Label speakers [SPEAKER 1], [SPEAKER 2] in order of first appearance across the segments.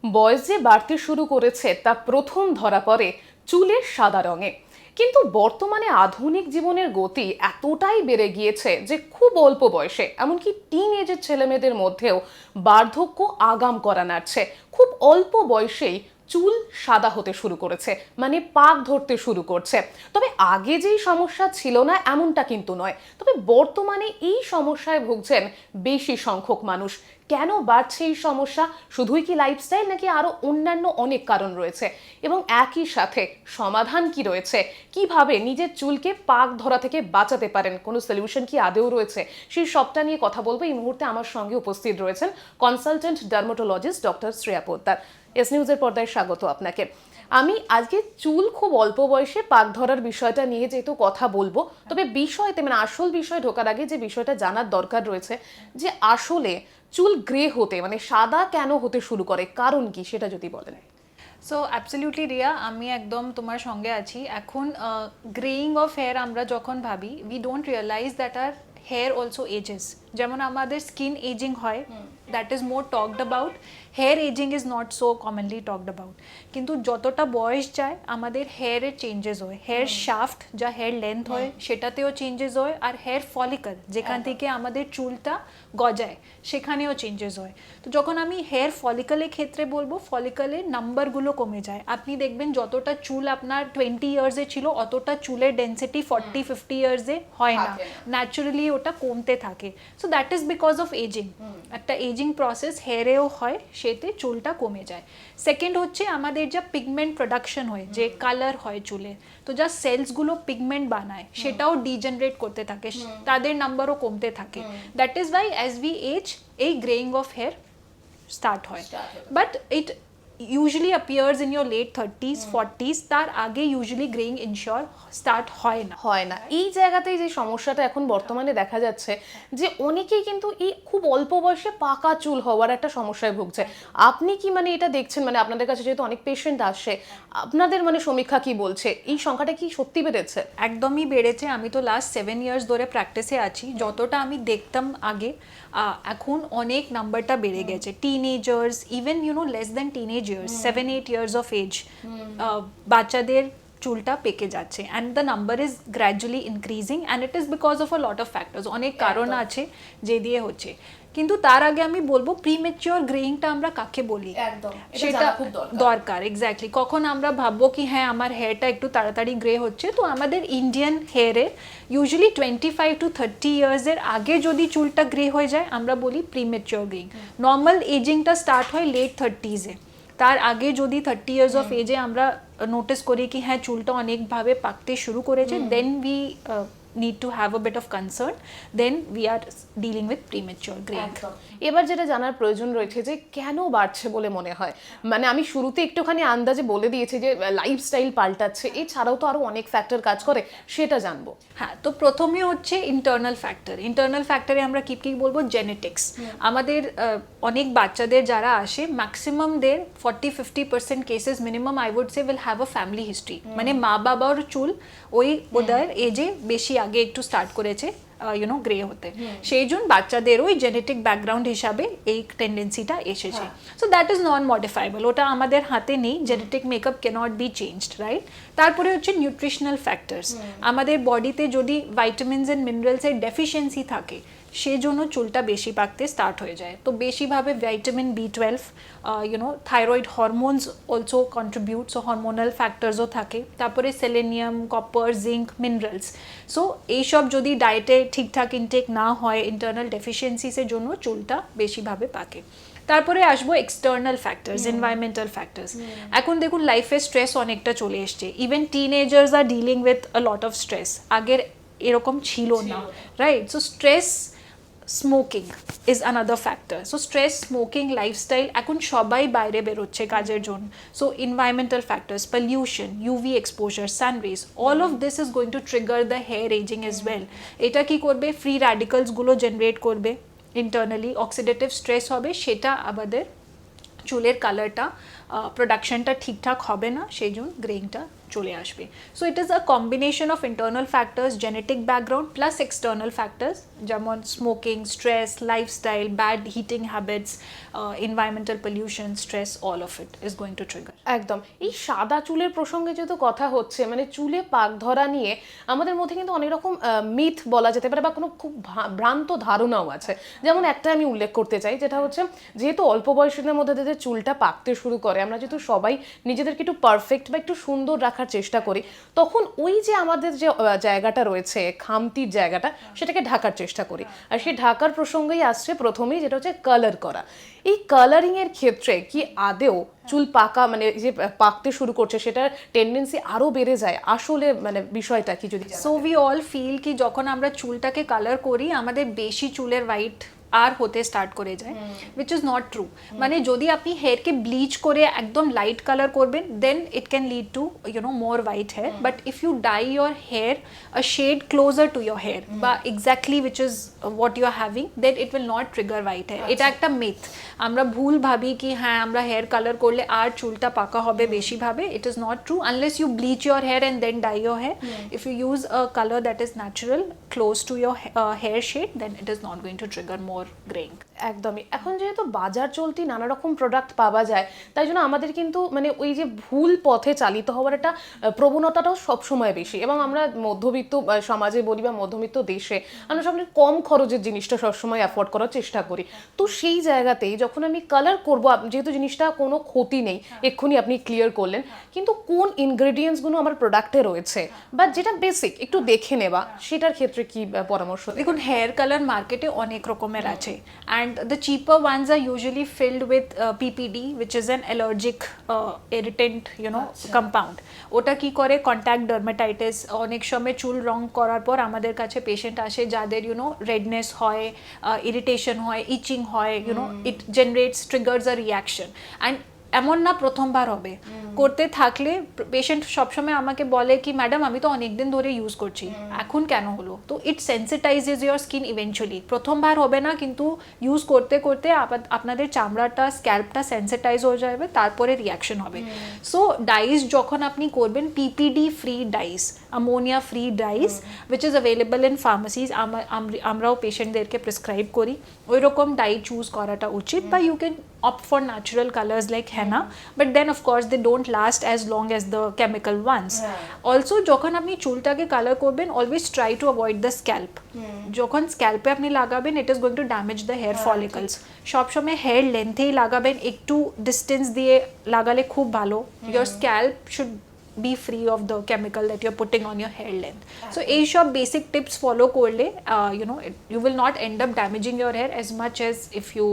[SPEAKER 1] বয়স যে বাড়তে শুরু করেছে তা প্রথম ধরা পড়ে চুলের সাদা রঙে। কিন্তু বর্তমানে আধুনিক জীবনের গতি এতটাই বেড়ে গিয়েছে যে খুব অল্প বয়সে, এমনকি টিন এজের ছেলেমেয়েদের মধ্যেও বার্ধক্য আগাম করা নাড়ছে। খুব অল্প বয়সেই চুল সাদা হতে শুরু করেছে, মানে পাক ধরতে শুরু করছে। তবে আগে যেই সমস্যা ছিল না এমনটা কিন্তু নয়। তবে বর্তমানে এই সমস্যায় ভুগছেন বেশি সংখ্যক মানুষ। কেন বাড়ছে এই সমস্যা? শুধুই কি লাইফস্টাইল, নাকি আরো অন্যান্য অনেক কারণ রয়েছে? এবং একই সাথে সমাধান কি রয়েছে? কিভাবে নিজের চুলকে পাক ধরা থেকে বাঁচাতে পারেন? কোনো সলিউশন কি আদেও রয়েছে? সেই সবটা নিয়ে কথা বলবো। এই মুহূর্তে আমার সঙ্গে উপস্থিত রয়েছেন consultant dermatologist doctor Shreya Poddar. নিউজের পর্দায় স্বাগত আপনাকে। আমি আজকে চুল খুব অল্প বয়সে পাক ধরার বিষয়টা নিয়ে যেহেতু কথা বলবো, তবে বিষয়তে মানে আসল বিষয় ঢোকার আগে যে বিষয়টা জানার দরকার রয়েছে, যে আসলে চুল গ্রে হতে মানে সাদা কেন হতে শুরু করে, কারণ কি সেটা যদি বলেন।
[SPEAKER 2] সো অ্যাবসলিউটলি রিয়া, আমি একদম তোমার সঙ্গে আছি। এখন গ্রেইং অফ হেয়ার আমরা যখন ভাবি, we don't realise that our hair also ages. যেমন আমাদের স্কিন এজিং হয়, that is more talked about, hair ageing is not so commonly talked about. কিন্তু যতটা বয়স যায় আমাদের হেয়ারের চেঞ্জেস হয়, হেয়ার শাফট যা হেয়ার লেন্থ হয় সেটাতেও চেঞ্জেস হয়, আর হেয়ার ফলিকল যেখান থেকে আমাদের চুলটা গজায় সেখানেও চেঞ্জেস হয়। তো যখন আমি হেয়ার ফলিকলের ক্ষেত্রে বলবো, ফলিকলের নাম্বারগুলো কমে যায়। আপনি দেখবেন যতটা চুল আপনার 20 ইয়ার্সে ছিল অতটা চুলের ডেন্সিটি 40-50 ইয়ার্সে হয় না, ন্যাচারালি ওটা কমতে থাকে। So that is because of ageing. একটা এজিং প্রসেস হেয়ারেও হয়, সেতে চুলটা কমে যায়। সেকেন্ড হচ্ছে আমাদের যা পিগমেন্ট প্রোডাকশন হয়, যে কালার হয় চুলে, তো যা সেলসগুলো পিগমেন্ট বানায় সেটাও ডিজেনারেট করতে থাকে, তাদের নাম্বারও কমতে থাকে। That is why as we age এই গ্রেইং অফ হেয়ার স্টার্ট হয়। But it usually appears in your late 30s 40s, তার আগে ইউজুয়ালি গ্রেইং ইনশিওর স্টার্ট হয় না।
[SPEAKER 1] এই জায়গাতেই যে সমস্যাটা এখন বর্তমানে দেখা যাচ্ছে, যে অনেকেই কিন্তু এই খুব অল্প বয়সে পাকা চুল হওয়ার একটা সমস্যায় ভুগছে। আপনি কি মানে এটা দেখছেন, মানে আপনাদের কাছে যেহেতু অনেক পেশেন্ট আসে, আপনাদের মানে সমীক্ষা কি বলছে, এই সংখ্যাটা কি সত্যি বেড়েছে?
[SPEAKER 2] একদমই বেড়েছে। আমি তো লাস্ট 7 ইয়ার্স ধরে প্র্যাকটিসে আছি, যতটা আমি দেখতাম আগে এখন অনেক নাম্বারটা বেড়ে গেছে। Teenagers, even less than teenage years, 7-8 years of age বাচ্চাদের চুলটা পেকে যাচ্ছে, and the number is gradually increasing, and it is because of a lot of factors. অনেক কারণ আছে যে দিয়ে হচ্ছে। কিন্তু তার আগে আমি বলবো প্রিম্যাচিওর গ্রেইংটা আমরা কাকে বলি, সেটা দরকার। এক্স্যাক্টলি, কখন আমরা ভাববো কি হ্যাঁ আমার হেয়ারটা একটু তাড়াতাড়ি গ্রে হচ্ছে, তো আমাদের ইন্ডিয়ান হেয়ারে ইউজুয়ালি 25 to 30 ইয়ার্সের আগে যদি চুলটা গ্রে হয়ে যায় আমরা বলি প্রিম্যাচিওর গ্রেইং। নর্মাল এজিংটা স্টার্ট হয় লেট 30s-এ। তার আগে যদি 30 ইয়ার্স অফ এজে আমরা নোটিস করি কি হ্যাঁ চুলটা অনেকভাবে পাকতে শুরু করেছে, then we need to have a bit of concern, then we are dealing with premature graying.
[SPEAKER 1] এবার যেটা জানার প্রয়োজন রয়েছে যে কেন বাড়ছে বলে মনে হয়, মানে আমি শুরুতে একটুখানি আন্দাজে বলে দিয়েছি যে লাইফস্টাইল পাল্টাচ্ছে, এছাড়াও তো আরো অনেক ফ্যাক্টর কাজ করে, সেটা জানবো।
[SPEAKER 2] হ্যাঁ, তো প্রথমে হচ্ছে ইন্টারনাল ফ্যাক্টর। ইন্টারনাল ফ্যাক্টরে আমরা কি কি বলবো, জেনেটিক্স। আমাদের অনেক বাচ্চাদের যারা আসে, ম্যাক্সিমাম দের 40-50% cases minimum I would say will have a family history, মানে মা বাবার চুল ওই ওদের এজে বেশি আগে একটু স্টার্ট করেছে গ্রে হতে, সেই জন্য বাচ্চাদের ওই জেনেটিক ব্যাকগ্রাউন্ড হিসাবে এই টেন্ডেন্সিটা এসেছে। So that is non modifiable, ওটা আমাদের হাতে নেই, genetic makeup cannot be changed, right? তারপরে হচ্ছে নিউট্রিশনাল ফ্যাক্টরস। আমাদের বডিতে যদি ভাইটামিনস অ্যান্ড মিনারেলসের ডেফিসিয়েন্সি থাকে সেই জন্য চুলটা বেশি পাকতে স্টার্ট হয়ে যায়। তো বেশিভাবে vitamin B12, thyroid hormones also contribute, so hormonal ফ্যাক্টরসও থাকে। তারপরে selenium, copper, zinc, minerals. So এইসব যদি ডায়েটে ঠিকঠাক ইনটেক না হয়, ইন্টারনাল ডেফিসিয়েন্সিসের জন্য চুলটা বেশিভাবে পাকে। তারপরে আসবো এক্সটার্নাল ফ্যাক্টরস, এনভায়রনমেন্টাল ফ্যাক্টরস। এখন দেখুন লাইফে স্ট্রেস অনেকটা চলে এসছে, even teenagers are dealing with a lot of stress, আগের এরকম ছিল না, right? So stress, smoking is another factor. So stress, smoking, lifestyle, এখন সবাই বাইরে বেরোচ্ছে কাজের জন্য। So environmental factors, pollution, UV exposure, sun rays, all of this is going to trigger the hair ageing as well. এটা কি করবে, ফ্রি র্যাডিক্যালসগুলো জেনারেট করবে ইন্টারনালি, অক্সিডেটিভ স্ট্রেস হবে, সেটা আমাদের চুলের কালারটা প্রোডাকশনটা ঠিকঠাক হবে না, সেই জন্য গ্রেইংটা চলে আসবে। So it is a combination of internal factors, genetic background plus external factors, যেমন smoking, stress, lifestyle, bad eating habits, environmental pollution, stress, all of it is going to trigger.
[SPEAKER 1] একদম। এই সাদা চুলের প্রসঙ্গে যেহেতু কথা হচ্ছে, মানে চুলে পাক ধরা নিয়ে আমাদের মধ্যে কিন্তু অনেক রকম মিথ বলা যেতে পারে বা কোনো খুব ভ্রান্ত ধারণাও আছে। যেমন একটা আমি উল্লেখ করতে চাই, যেটা হচ্ছে যেহেতু অল্প বয়সীদের মধ্যে যে চুলটা পাকতে শুরু করে, আমরা যেহেতু সবাই নিজেদেরকে একটু পারফেক্ট বা একটু সুন্দর রাখার চেষ্টা করি, তখন ওই যে আমাদের যে জায়গাটা রয়েছে, খামতির জায়গাটা, সেটাকে ঢাকার চেষ্টা করি। আর সেই ঢাকার প্রসঙ্গেই আসছে প্রথমেই, যেটা হচ্ছে কালার করা। এই কালারিং এর ক্ষেত্রে কি আদেও চুল পাকা, মানে যে পাকতে শুরু করছে, সেটার টেন্ডেন্সি আরো বেড়ে যায়? আসলে মানে বিষয়টা কি যদি?
[SPEAKER 2] সো উই অল ফিল কি যখন আমরা চুলটাকে কালার করি আমাদের বেশি চুলের হোয়াইট আর হতে স্টার্ট করে যায়, উইচ ইজ নট ট্রু। মানে যদি আপনি হেয়ারকে ব্লিচ করে একদম লাইট কালার করবেন, then it can lead to more white hair. But if you dye your hair a shade closer to your hair বা exactly which is what you are having, then it will not trigger white hair. এটা একটা myth. আমরা ভুল ভাবি কি হ্যাঁ আমরা hair colour করলে আর চুলটা পাকা হবে বেশি ভাবে। It is not true unless you bleach your hair and then dye your hair. If you use a colour that is natural close to your hair shade, then it is not going to trigger more greying.
[SPEAKER 1] একদমই। এখন যেহেতু বাজার চলতি নানা রকম product পাওয়া যায়, তাই জন্য আমাদের কিন্তু মানে ওই যে ভুল পথে চালিত হওয়ার একটা প্রবণতাটাও সবসময় বেশি। এবং আমরা মধ্যবিত্ত সমাজে বলি বা মধ্যবিত্ত দেশে আমরা সব কম খরচের জিনিসটা সবসময় অ্যাফোর্ড করার চেষ্টা করি। তো সেই জায়গাতেই যখন আমি কালার করবো, যেহেতু জিনিসটা কোনো ক্ষতি নেই, এক্ষুনি আপনি ক্লিয়ার করলেন, কিন্তু কোন ইনগ্রেডিয়েন্টসগুলো আমার প্রোডাক্টে রয়েছে বা যেটা বেসিক একটু দেখে নেওয়া, সেটার ক্ষেত্রে কি পরামর্শ?
[SPEAKER 2] দেখুন, হেয়ার কালার মার্কেটে অনেক রকমের আছে, and the cheaper ones are usually filled with PPD, which is an allergic irritant compound. ওটা কি করে, কন্ট্যাক্ট ডার্মাটাইটিস, অনেক সময় চুল রং করার পর আমাদের কাছে পেশেন্ট আসে যাদের রেডনেস হয়, ইরিটেশন হয়, ইচিং হয়, it generates, triggers a reaction. And এমন না প্রথমবার হবে, করতে থাকলে পেশেন্ট সবসময় আমাকে বলে কি ম্যাডাম আমি তো অনেকদিন ধরে ইউজ করছি, এখন কেন হলো? তো ইট সেন্সিটাইজেস ইয়োর স্কিন ইভেনচুয়ালি। প্রথমবার হবে না, কিন্তু ইউজ করতে করতে আপনাদের চামড়াটা, স্ক্যাল্পটা সেন্সিটাইজ হয়ে যাবে, তারপরে রিয়াকশন হবে। সো ডাইস যখন আপনি করবেন, PPD free dyes, ammonia free dyes, which is available in pharmacies, আমরাও পেশেন্টদেরকে প্রেসক্রাইব করি, ওই রকম ডাই চুজ করাটা উচিত। বা you can opt for natural colors like henna, but then of course they don't last as long as the chemical ones. Also যখন আপনি চুলটাকে কালার করবেন, always try to avoid the scalp. যখন স্ক্যাল্পে আপনি লাগাবেন, it is going to damage the hair follicles. সবসময় hair লেন্থেই লাগাবেন, একটু ডিস্টেন্স দিয়ে লাগালে খুব ভালো। your scalp should be free of the chemical that you're putting on your hair length. So এই সব basic tips follow করলে you will not end up damaging your hair as much as if you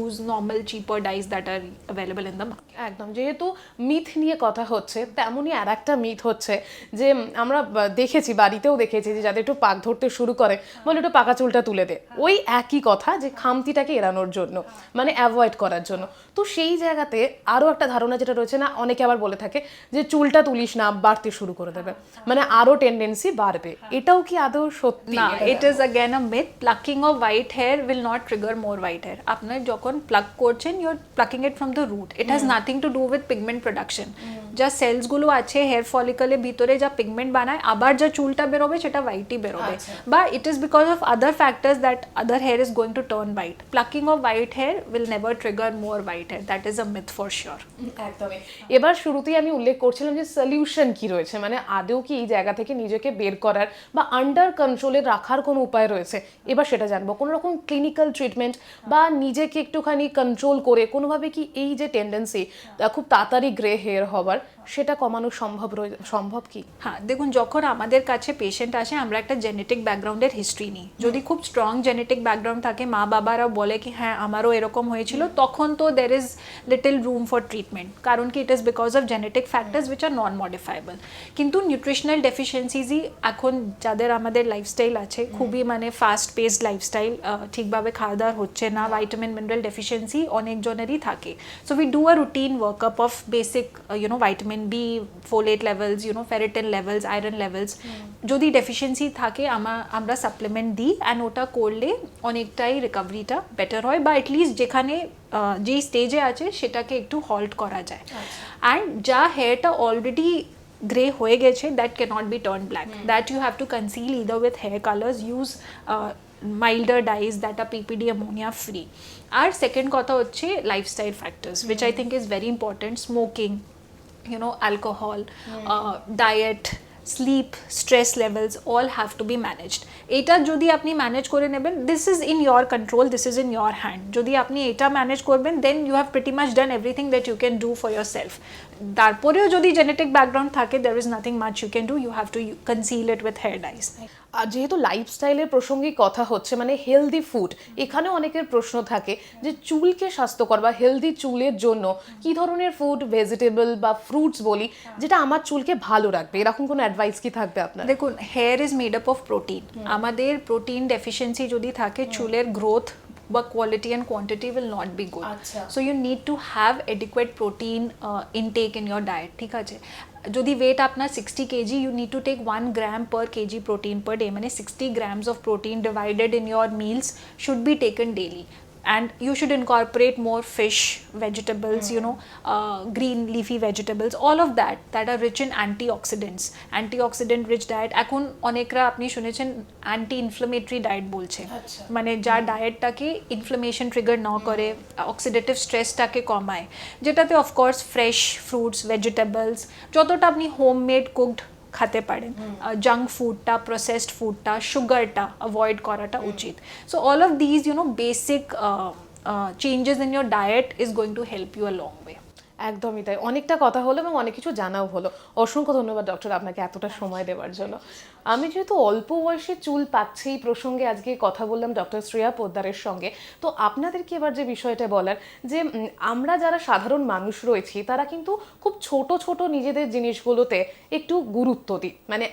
[SPEAKER 2] use normal cheaper dyes that are available in the market.
[SPEAKER 1] একদম। যেহেতু myth নিয়ে কথা হচ্ছে, তেমনই আর একটা মিথ হচ্ছে যে আমরা দেখেছি, বাড়িতেও দেখেছি যে যাদের একটু পাক ধরতে শুরু করে বলে একটু পাকা চুলটা তুলে দে। ওই একই কথা, যে খামতিটাকে এড়ানোর জন্য, মানে অ্যাভয়েড করার জন্য। তো সেই জায়গাতে আরও একটা ধারণা যেটা রয়েছে, না অনেকে আবার বলে থাকে যে চুলটা তুলিস না, বাড়তে শুরু করে দেবে, মানে আরও টেন্ডেন্সি বাড়বে। এটাও কি আদৌ সত্যি?
[SPEAKER 2] না, it is again a myth. Plucking of white hair will not trigger more white hair. আপনার যখন প্লাক করছেন, you're plucking it from the root. It has nothing to do with pigment production. যা সেলস গুলো আছে hair ফলিকলের ভিতরে, যা pigment বানায়, আবার যা চুলটা বেরোবে সেটা হোয়াইটই বেরোবে। বা it is because of other factors that other hair is going to turn white. Plucking of white hair will never trigger more white hair. That is a myth for sure.
[SPEAKER 1] একদমই। এবার শুরুতেই আমি উল্লেখ করছিলাম যে সলিউশন কি রয়েছে, মানে আদৌ কি এই জায়গা থেকে নিজেকে বের করার বা আন্ডার কন্ট্রোলে রাখার কোনো উপায় রয়েছে? এবার সেটা জানবো। কোনো রকম ক্লিনিক্যাল ট্রিটমেন্ট বা নিজেকে একটুখানি কন্ট্রোল করে কোনোভাবে কি এই যে টেন্ডেন্সি খুব তাড়াতাড়ি গ্রে হেয়ার হবার, সেটা কমানো সম্ভব কি?
[SPEAKER 2] হ্যাঁ, দেখুন, যখন আমাদের কাছে পেশেন্ট আসে, আমরা একটা জেনেটিক ব্যাকগ্রাউন্ডের হিস্ট্রি নিই। যদি খুব স্ট্রং জেনেটিক ব্যাকগ্রাউন্ড থাকে, মা বাবারা বলে কি হ্যাঁ আমারও এরকম হয়েছিল, তখন তো there is little room for treatment. কারণ কি, ইট is because of genetic factors which are non modifiable. কিন্তু নিউট্রিশনাল ডেফিসিয়েন্সিজই এখন যাদের আমাদের লাইফস্টাইল আছে, খুবই মানে ফাস্ট পেসড লাইফস্টাইল, ঠিকভাবে খাওয়া দাওয়া হচ্ছে না, ভাইটামিন মিনারেল ডেফিসিয়েন্সি অনেকজনেরই থাকে। So we do a routine workup of basic vitamin vitamin B, folate levels, ferritin levels, iron levels যদি ডেফিসিয়েন্সি থাকে আমরা সাপ্লিমেন্ট দিই, অ্যান্ড ওটা করলে অনেকটাই রিকভারিটা বেটার হয়, বা অ্যাটলিস্ট যেখানে যেই স্টেজে আছে সেটাকে একটু হল্ট করা যায়। অ্যান্ড যা হেয়ারটা অলরেডি গ্রে হয়ে গেছে, that cannot be turn black, that you have to conceal either with hair colours, use milder dyes that are PPD ammonia free. Our second কথা হচ্ছে lifestyle factors, which I think is very important. Smoking, alcohol, diet, sleep, stress levels all have to be managed. এটা যদি আপনি manage করে নেবেন, this is in your control, this is in your hand. যদি আপনি এটা ম্যানেজ করবেন, then you have pretty much done everything that you can do for yourself. তারপরেও যদি জেনেটিক ব্যাকগ্রাউন্ড থাকে, there is nothing much you can do, you have to conceal it with hair dyes.
[SPEAKER 1] আর যেহেতু লাইফস্টাইলের প্রসঙ্গে কথা হচ্ছে, মানে healthy food, এখানেও অনেকের প্রশ্ন থাকে যে চুলকে স্বাস্থ্যকর বা হেলদি চুলের জন্য কি ধরনের ফুড, ভেজিটেবল বা ফ্রুটস বলি, যেটা আমার চুলকে ভালো রাখবে, এরকম কোনো অ্যাডভাইস কি থাকবে আপনার?
[SPEAKER 2] দেখুন, hair is made up of protein. আমাদের প্রোটিন ডেফিসিয়েন্সি যদি থাকে, চুলের গ্রোথ বা quality and quantity will not be good. So you need to have adequate protein intake in your diet. ঠিক আছে, যদি ওয়েট আপনার 60 kg, you need to take 1 gram per kg protein per day, মানে 60 grams of protein divided in your meals should be taken daily. And you should incorporate more fish, vegetables, green leafy vegetables, all of that are rich in antioxidants, antioxidant rich diet. এখন অনেকরা আপনি শুনেছেন anti inflammatory diet বলছে, মানে যার ডায়েটটাকে inflammation trigger না করে, oxidative স্ট্রেসটাকে কমায়, যেটাতে অফকোর্স ফ্রেশ ফ্রুটস, ভেজিটেবলস, যতটা আপনি হোমমেড কুকড খেতে পারেন, জাঙ্ক ফুডটা, প্রসেসড ফুডটা, সুগারটা অ্যাভয়েড করাটা উচিত। So all of these basic changes in your diet is going to help you a long way.
[SPEAKER 1] একদমই তাই, অনেকটা কথা হলো এবং অনেক কিছু জানাও হলো। অসংখ্য ধন্যবাদ ডক্টর আপনাকে এতটা সময় দেওয়ার জন্য। আমি যেহেতু অল্প বয়সে চুল পাচ্ছি এই প্রসঙ্গে আজকে কথা বললাম ডক্টর শ্রেয়া পোদ্দারের সঙ্গে, তো আপনাদেরকে এবার যে বিষয়টা বলার, যে আমরা যারা সাধারণ মানুষ রয়েছি তারা কিন্তু খুব ছোট ছোট নিজেদের জিনিসগুলোতে একটু গুরুত্ব দিই, মানে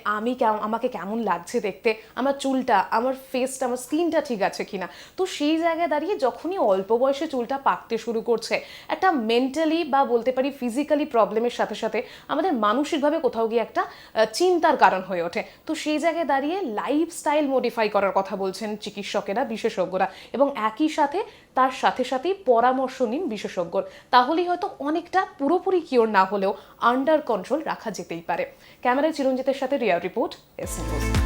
[SPEAKER 1] আমাকে কেমন লাগছে দেখতে, আমার চুলটা, আমার ফেসটা, আমার স্কিনটা ঠিক আছে কিনা। তো সেই জায়গায় দাঁড়িয়ে যখনই অল্প বয়সে চুলটা পাকতে শুরু করছে, একটা মেন্টালি বা বলতে পারি ফিজিক্যালি প্রবলেমের সাথে সাথে আমাদের মানসিকভাবে কোথাও গিয়ে একটা চিন্তার কারণ হয়ে ওঠে। তো সেই জায়গায় দাঁড়িয়ে লাইফস্টাইল মডিফাই করার কথা বলছেন চিকিৎসকেরা, বিশেষজ্ঞরা, এবং একই সাথে তার সাথে সাথেই পরামর্শ নিন বিশেষজ্ঞর, তাহলেই হয়তো অনেকটা পুরোপুরি কিওর না হলেও আন্ডার কন্ট্রোল রাখা যেতেই পারে। ক্যামেরায় চিরঞ্জিতের সাথে রিয়া রিপোর্ট, এস নিউজ।